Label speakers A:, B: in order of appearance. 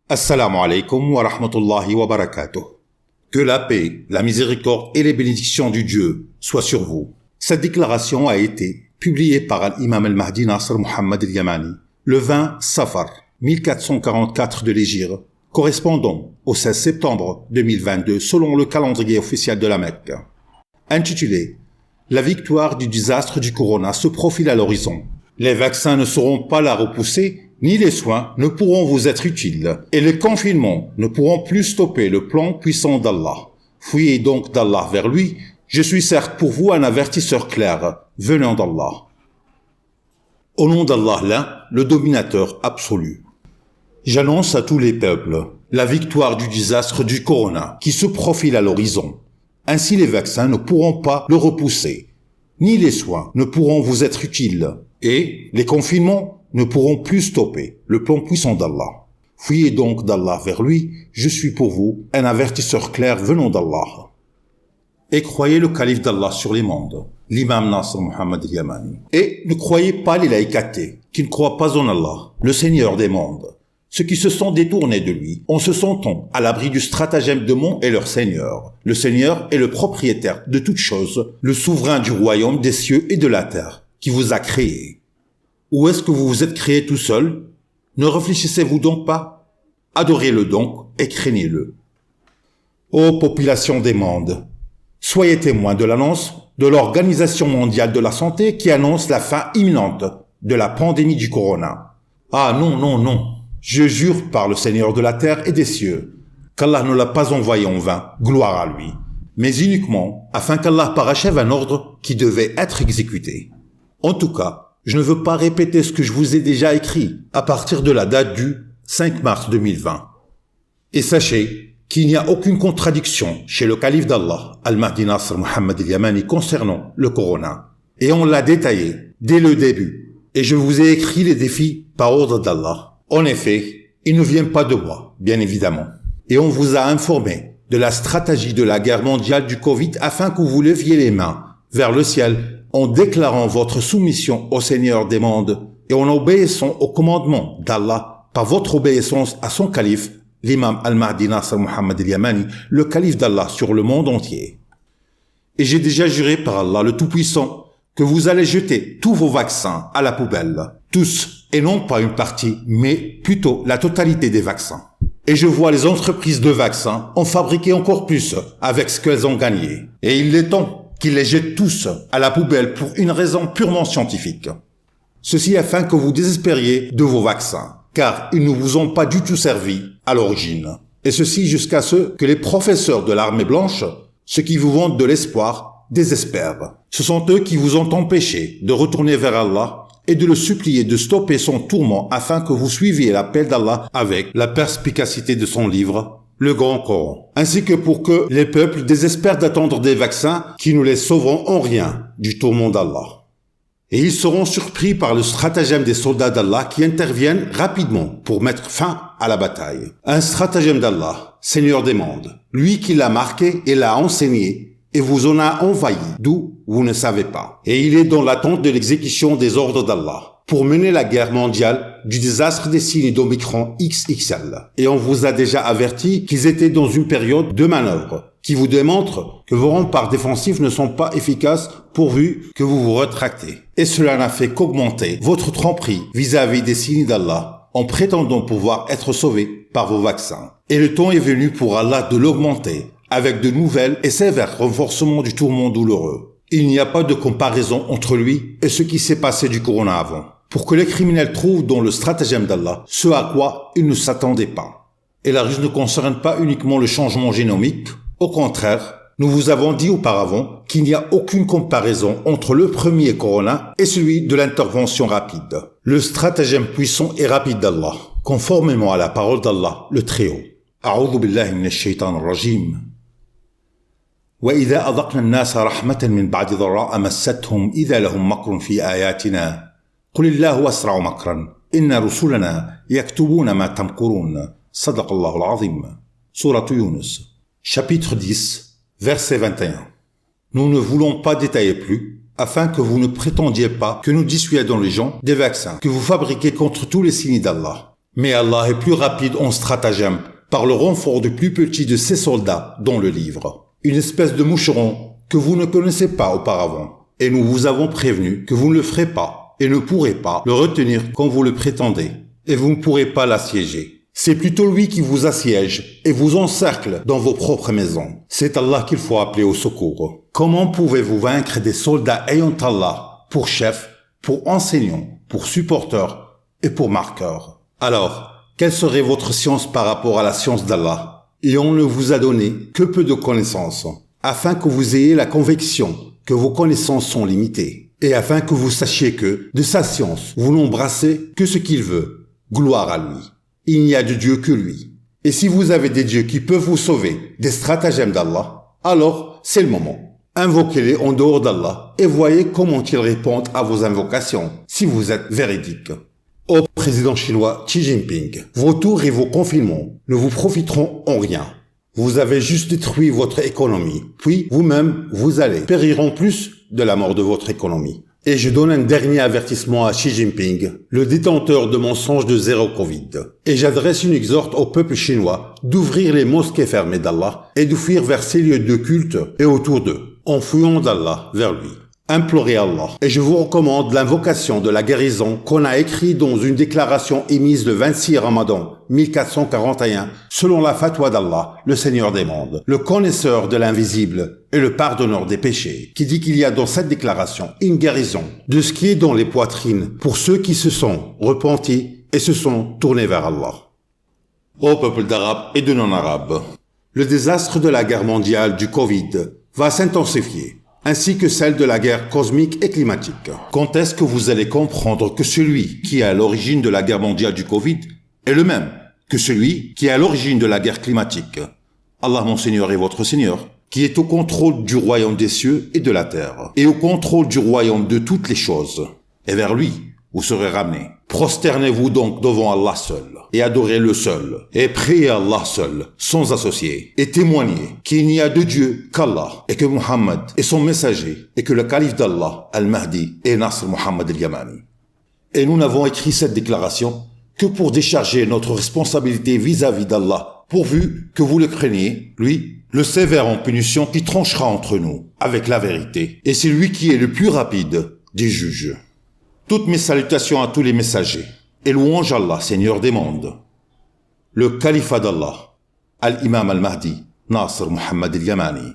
A: Assalamu alaikum wa rahmatullahi wa barakatuh. Que la paix, la miséricorde et les bénédictions du Dieu soient sur vous. Cette déclaration a été publiée par l'imam al-Mahdi Nasr Muhammad al-Yamani le 20 Safar 1444 de l'Hégire, correspondant au 16 septembre 2022 selon le calendrier officiel de la Mecque. Intitulé « La victoire du désastre du corona se profile à l'horizon. Les vaccins ne sauront pas la repousser, ni les soins ne pourront vous être utiles, et les confinements ne pourront plus stopper le plan puissant d'Allah. Fuyez donc d'Allah vers lui, je suis certes pour vous un avertisseur clair, venant d'Allah. Au nom d'Allah l'un, le dominateur absolu. J'annonce à tous les peuples la victoire du désastre du corona qui se profile à l'horizon. Ainsi les vaccins ne pourront pas le repousser, ni les soins ne pourront vous être utiles, et les confinements ne pourront plus stopper le plan puissant d'Allah. Fuyez donc d'Allah vers lui, je suis pour vous un avertisseur clair venant d'Allah. Et croyez le calife d'Allah sur les mondes, l'imam Nasr Muhammad al-Yamani. Et ne croyez pas les laïcatés, qui ne croient pas en Allah, le Seigneur des mondes, ceux qui se sont détournés de lui, en se sentant à l'abri du stratagème de mon et leur Seigneur. Le Seigneur est le propriétaire de toutes choses, le souverain du royaume des cieux et de la terre, qui vous a créé. Ou est-ce que vous vous êtes créé tout seul? Ne réfléchissez-vous donc pas? Adorez-le donc et craignez-le. Ô population des mondes, soyez témoins de l'annonce de l'Organisation mondiale de la santé qui annonce la fin imminente de la pandémie du corona. Ah non, non, non, je jure par le Seigneur de la terre et des cieux qu'Allah ne l'a pas envoyé en vain, gloire à lui, mais uniquement afin qu'Allah parachève un ordre qui devait être exécuté. En tout cas, je ne veux pas répéter ce que je vous ai déjà écrit à partir de la date du 5 mars 2020. Et sachez qu'il n'y a aucune contradiction chez le calife d'Allah, Al-Mahdi Nasr Muhammad al-Yamani, concernant le corona. Et on l'a détaillé dès le début. Et je vous ai écrit les défis par ordre d'Allah. En effet, il ne vient pas de moi, bien évidemment. Et on vous a informé de la stratégie de la guerre mondiale du Covid afin que vous leviez les mains vers le ciel en déclarant votre soumission au Seigneur des mondes et en obéissant au commandement d'Allah par votre obéissance à son calife, l'imam al-Mahdi Nasr Muhammad al-Yamani, le calife d'Allah sur le monde entier. Et j'ai déjà juré par Allah le Tout-Puissant que vous allez jeter tous vos vaccins à la poubelle, tous, et non pas une partie, mais plutôt la totalité des vaccins. Et je vois les entreprises de vaccins en fabriquer encore plus avec ce qu'elles ont gagné. Et il est temps qu'ils les jettent tous à la poubelle pour une raison purement scientifique. Ceci afin que vous désespériez de vos vaccins, car ils ne vous ont pas du tout servi à l'origine. Et ceci jusqu'à ce que les professeurs de l'armée blanche, ceux qui vous vendent de l'espoir, désespèrent. Ce sont eux qui vous ont empêché de retourner vers Allah et de le supplier de stopper son tourment afin que vous suiviez l'appel d'Allah avec la perspicacité de son livre, le Grand Coran, ainsi que pour que les peuples désespèrent d'attendre des vaccins qui ne les sauveront en rien du tourment d'Allah. Et ils seront surpris par le stratagème des soldats d'Allah qui interviennent rapidement pour mettre fin à la bataille. Un stratagème d'Allah, Seigneur des mondes, lui qui l'a marqué et l'a enseigné et vous en a envahi, d'où vous ne savez pas. Et il est dans l'attente de l'exécution des ordres d'Allah pour mener la guerre mondiale du désastre des signes d'Omicron XXL. Et on vous a déjà averti qu'ils étaient dans une période de manœuvre qui vous démontre que vos remparts défensifs ne sont pas efficaces pourvu que vous vous rétractez. Et cela n'a fait qu'augmenter votre tromperie vis-à-vis des signes d'Allah en prétendant pouvoir être sauvé par vos vaccins. Et le temps est venu pour Allah de l'augmenter avec de nouvelles et sévères renforcements du tourment douloureux. Il n'y a pas de comparaison entre lui et ce qui s'est passé du corona avant, pour que les criminels trouvent dans le stratagème d'Allah ce à quoi ils ne s'attendaient pas. Et la ruse ne concerne pas uniquement le changement génomique. Au contraire, nous vous avons dit auparavant qu'il n'y a aucune comparaison entre le premier corona et celui de l'intervention rapide. Le stratagème puissant et rapide d'Allah, conformément à la parole d'Allah, le Très-Haut. A'udhu billahi minash shaitanir rajim. وإذا أذقنا الناس رحمة من بعد ضراء مستهم إذا لهم مكر في آياتنا قل الله أسرع مكرا إن رسلنا يكتبون ما تمكرون صدق الله العظيم. Sourate Yunus, chapitre 10, verset 21. Nous ne voulons pas détailler plus, afin que vous ne prétendiez pas que nous dissuadons les gens des vaccins que vous fabriquez contre tous les signes d'Allah. Mais Allah est plus rapide en stratagème par le renfort du plus petit de ses soldats dans le livre. Une espèce de moucheron que vous ne connaissez pas auparavant. Et nous vous avons prévenu que vous ne le ferez pas et ne pourrez pas le retenir comme vous le prétendez. Et vous ne pourrez pas l'assiéger. C'est plutôt lui qui vous assiège et vous encercle dans vos propres maisons. C'est Allah qu'il faut appeler au secours. Comment pouvez-vous vaincre des soldats ayant Allah pour chef, pour enseignant, pour supporteur et pour marqueur? Alors, quelle serait votre science par rapport à la science d'Allah? Et on ne vous a donné que peu de connaissances, afin que vous ayez la conviction que vos connaissances sont limitées, et afin que vous sachiez que, de sa science, vous n'embrassez que ce qu'il veut. Gloire à lui. Il n'y a de Dieu que lui. Et si vous avez des dieux qui peuvent vous sauver des stratagèmes d'Allah, alors c'est le moment. Invoquez-les en dehors d'Allah et voyez comment ils répondent à vos invocations, si vous êtes véridique. Ô président chinois Xi Jinping, vos tours et vos confinements ne vous profiteront en rien. Vous avez juste détruit votre économie, puis vous-même, vous allez périr en plus de la mort de votre économie. Et je donne un dernier avertissement à Xi Jinping, le détenteur de mensonges de zéro Covid. Et j'adresse une exhorte au peuple chinois d'ouvrir les mosquées fermées d'Allah et de fuir vers ces lieux de culte et autour d'eux, en fuyant d'Allah vers lui. Implorez Allah. Et je vous recommande l'invocation de la guérison qu'on a écrite dans une déclaration émise le 26 Ramadan 1441 selon la fatwa d'Allah, le Seigneur des mondes, le connaisseur de l'invisible et le pardonneur des péchés, qui dit qu'il y a dans cette déclaration une guérison de ce qui est dans les poitrines pour ceux qui se sont repentis et se sont tournés vers Allah. Ô peuple d'Arabes et de non-Arabes, le désastre de la guerre mondiale du Covid va s'intensifier, ainsi que celle de la guerre cosmique et climatique. Quand est-ce que vous allez comprendre que celui qui est à l'origine de la guerre mondiale du Covid est le même que celui qui est à l'origine de la guerre climatique? Allah mon Seigneur est votre Seigneur, qui est au contrôle du royaume des cieux et de la terre, et au contrôle du royaume de toutes les choses. Et vers lui, vous serez ramenés. Prosternez-vous donc devant Allah seul, et adorez-le seul, et priez Allah seul, sans associé, et témoignez qu'il n'y a de Dieu qu'Allah, et que Muhammad est son messager, et que le calife d'Allah, Al-Mahdi, est Nasr Muhammad al-Yamani. Et nous n'avons écrit cette déclaration que pour décharger notre responsabilité vis-à-vis d'Allah, pourvu que vous le craigniez, lui, le sévère en punition qui tranchera entre nous, avec la vérité, et c'est lui qui est le plus rapide des juges. Toutes mes salutations à tous les messagers, et louange Allah, Seigneur des mondes. Le califat d'Allah, Al-Imam Al-Mahdi, Nasr Muhammad al-Yamani.